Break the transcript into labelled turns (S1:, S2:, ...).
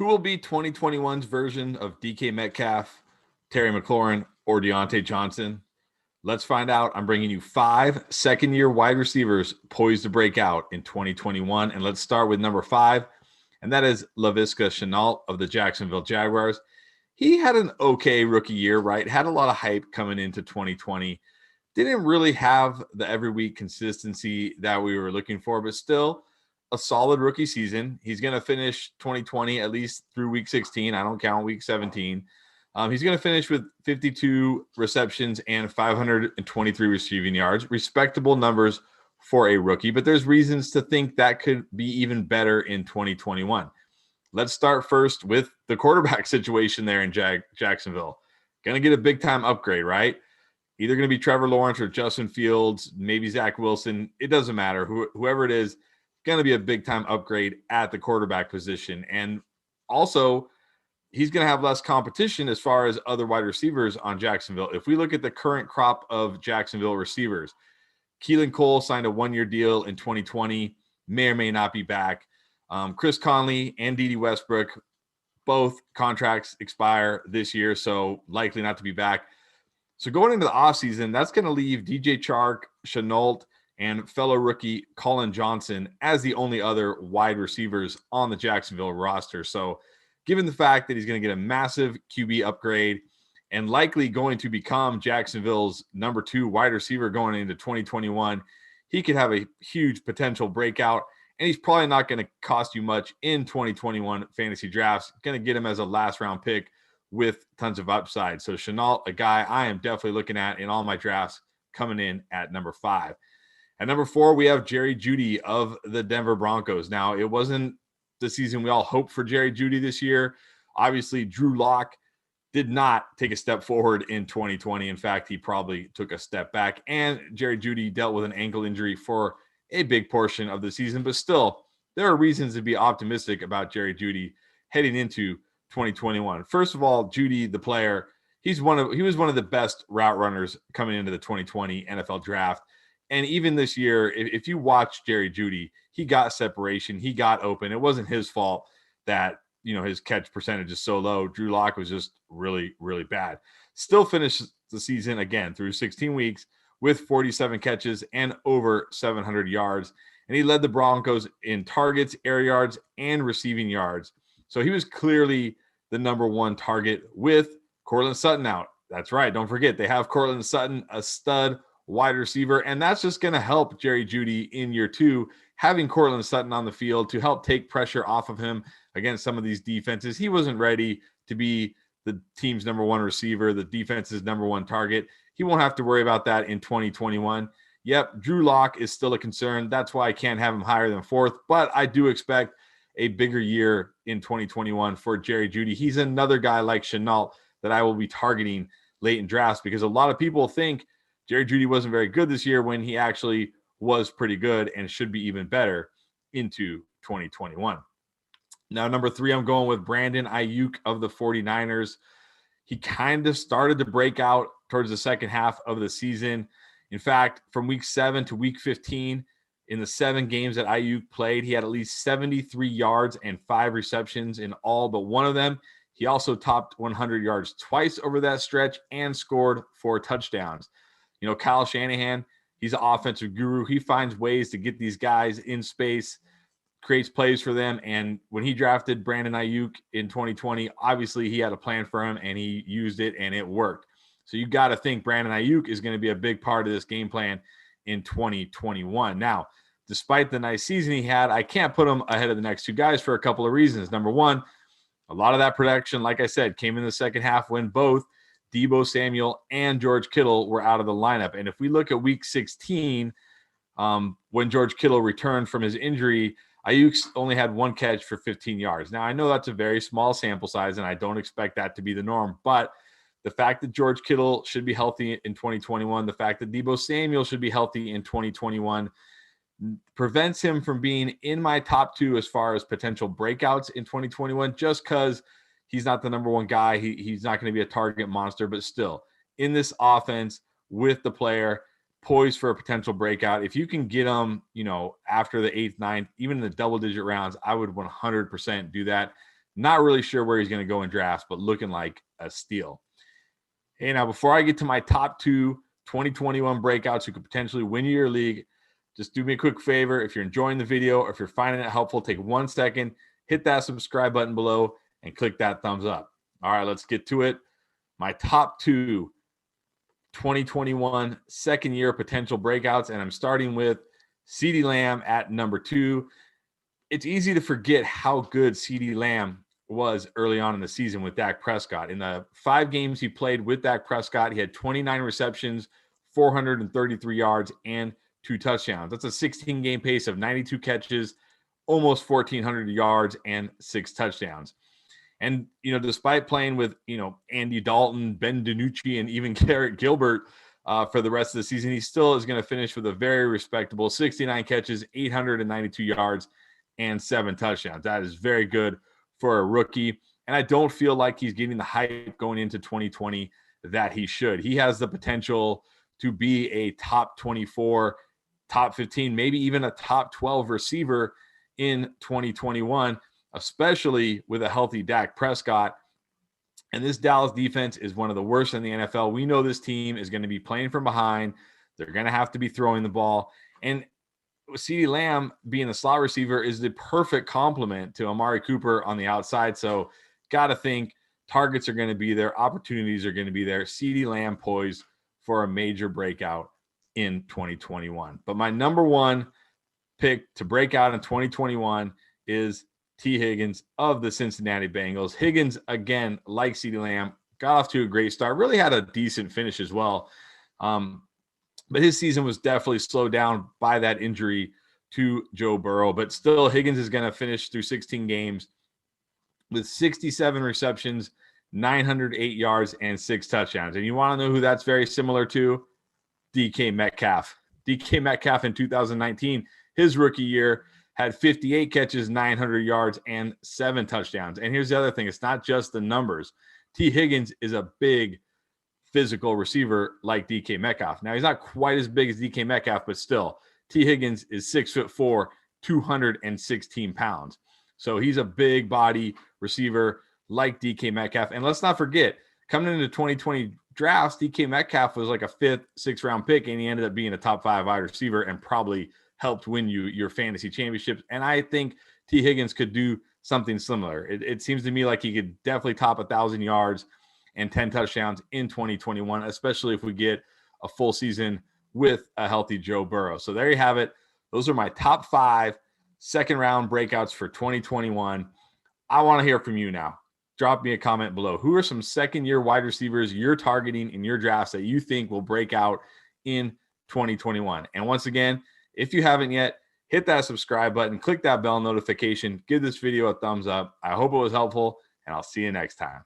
S1: Who will be 2021's version of DK Metcalf, Terry McLaurin, or Diontae Johnson? Let's find out. I'm bringing you 5 second-year wide receivers poised to break out in 2021. And let's start with number 5, and that is Laviska Shenault of the Jacksonville Jaguars. He had an okay rookie year, right? Had a lot of hype coming into 2020. Didn't really have the every week consistency that we were looking for, but still a solid rookie season. He's going to finish 2020 at least through week 16. I don't count week 17. He's going to finish with 52 receptions and 523 receiving yards. Respectable numbers for a rookie, but there's reasons to think that could be even better in 2021. Let's start first with the quarterback situation there in Jacksonville. Going to get a big-time upgrade, right? Either going to be Trevor Lawrence or Justin Fields, maybe Zach Wilson. It doesn't matter. Whoever it is, going to be a big-time upgrade at the quarterback position. And also, he's going to have less competition as far as other wide receivers on Jacksonville. If we look at the current crop of Jacksonville receivers, Keelan Cole signed a 1-year deal in 2020, may or may not be back. Chris Conley and Dede Westbrook, both contracts expire this year, so likely not to be back. So going into the offseason, that's going to leave DJ Chark, Shenault, and fellow rookie Colin Johnson as the only other wide receivers on the Jacksonville roster. So given the fact that he's going to get a massive QB upgrade and likely going to become Jacksonville's number 2 wide receiver going into 2021, he could have a huge potential breakout, and he's probably not going to cost you much in 2021 fantasy drafts. Going to get him as a last-round pick with tons of upside. So Shenault, a guy I am definitely looking at in all my drafts, coming in at number 5. At number 4, we have Jerry Jeudy of the Denver Broncos. Now, it wasn't the season we all hoped for Jerry Jeudy this year. Obviously, Drew Lock did not take a step forward in 2020. In fact, he probably took a step back. And Jerry Jeudy dealt with an ankle injury for a big portion of the season. But still, there are reasons to be optimistic about Jerry Jeudy heading into 2021. First of all, Jeudy, the player, he was one of the best route runners coming into the 2020 NFL draft. And even this year, if you watch Jerry Jeudy, he got separation, he got open. It wasn't his fault that his catch percentage is so low. Drew Lock was just really, really bad. Still finished the season again through 16 weeks with 47 catches and over 700 yards. And he led the Broncos in targets, air yards, and receiving yards. So he was clearly the number 1 target with Courtland Sutton out. That's right. Don't forget, they have Courtland Sutton, a stud wide receiver, and that's just going to help Jerry Jeudy in year 2, having Courtland Sutton on the field to help take pressure off of him against some of these defenses. He wasn't ready to be the team's number 1 receiver, the defense's number 1 target. He won't have to worry about that in 2021. Yep, Drew Lock is still a concern. That's why I can't have him higher than 4th, but I do expect a bigger year in 2021 for Jerry Jeudy. He's another guy like Shenault that I will be targeting late in drafts, because a lot of people think Jerry Jeudy wasn't very good this year when he actually was pretty good and should be even better into 2021. Now, number 3, I'm going with Brandon Aiyuk of the 49ers. He kind of started to break out towards the second half of the season. In fact, from week 7 to week 15, in the 7 games that Aiyuk played, he had at least 73 yards and 5 receptions in all but one of them. He also topped 100 yards twice over that stretch and scored 4 touchdowns. Kyle Shanahan, he's an offensive guru. He finds ways to get these guys in space, creates plays for them. And when he drafted Brandon Aiyuk in 2020, obviously he had a plan for him and he used it and it worked. So you got to think Brandon Aiyuk is going to be a big part of this game plan in 2021. Now, despite the nice season he had, I can't put him ahead of the next 2 guys for a couple of reasons. Number 1, a lot of that production, like I said, came in the second half when both Deebo Samuel and George Kittle were out of the lineup. And if we look at week 16, when George Kittle returned from his injury, Aiyuk only had 1 catch for 15 yards. Now, I know that's a very small sample size, and I don't expect that to be the norm. But the fact that George Kittle should be healthy in 2021, the fact that Deebo Samuel should be healthy in 2021, prevents him from being in my top 2 as far as potential breakouts in 2021, just because he's not the number 1 guy. He's not going to be a target monster, but still in this offense with the player poised for a potential breakout. If you can get him, after the 8th, 9th, even in the double-digit rounds, I would 100% do that. Not really sure where he's going to go in drafts, but looking like a steal. Hey, now before I get to my top 2 2021 breakouts who could potentially win your league, just do me a quick favor. If you're enjoying the video or if you're finding it helpful, take 1 second, hit that subscribe button below, and click that thumbs up. All right, let's get to it. My top 2 2021 second year potential breakouts, and I'm starting with CeeDee Lamb at number 2. It's easy to forget how good CeeDee Lamb was early on in the season with Dak Prescott. In the 5 games he played with Dak Prescott, he had 29 receptions, 433 yards, and 2 touchdowns. That's a 16-game pace of 92 catches, almost 1,400 yards, and 6 touchdowns. And, despite playing with, Andy Dalton, Ben DiNucci, and even Garrett Gilbert for the rest of the season, he still is going to finish with a very respectable 69 catches, 892 yards, and 7 touchdowns. That is very good for a rookie. And I don't feel like he's getting the hype going into 2020 that he should. He has the potential to be a top 24, top 15, maybe even a top 12 receiver in 2021, especially with a healthy Dak Prescott. And this Dallas defense is one of the worst in the NFL. We know this team is going to be playing from behind. They're going to have to be throwing the ball. And CeeDee Lamb being a slot receiver is the perfect complement to Amari Cooper on the outside. So got to think targets are going to be there. Opportunities are going to be there. CeeDee Lamb poised for a major breakout in 2021. But my number 1 pick to break out in 2021 is T. Higgins of the Cincinnati Bengals. Higgins, again, like CeeDee Lamb, got off to a great start. Really had a decent finish as well. But his season was definitely slowed down by that injury to Joe Burrow. But still, Higgins is going to finish through 16 games with 67 receptions, 908 yards, and 6 touchdowns. And you want to know who that's very similar to? DK Metcalf. DK Metcalf in 2019, his rookie year, had 58 catches, 900 yards, and 7 touchdowns. And here's the other thing. It's not just the numbers. T. Higgins is a big physical receiver like DK Metcalf. Now, he's not quite as big as DK Metcalf, but still, T. Higgins is 6'4", 216 pounds. So he's a big body receiver like DK Metcalf. And let's not forget, coming into 2020 drafts, DK Metcalf was like a 5th, 6th round pick, and he ended up being a top 5 wide receiver and probably helped win you your fantasy championships. And I think T. Higgins could do something similar. It seems to me like he could definitely top 1,000 yards and 10 touchdowns in 2021, especially if we get a full season with a healthy Joe Burrow. So there you have it. Those are my top 5 second-round breakouts for 2021. I want to hear from you now. Drop me a comment below. Who are some second-year wide receivers you're targeting in your drafts that you think will break out in 2021? And once again, if you haven't yet, hit that subscribe button, click that bell notification, give this video a thumbs up. I hope it was helpful, and I'll see you next time.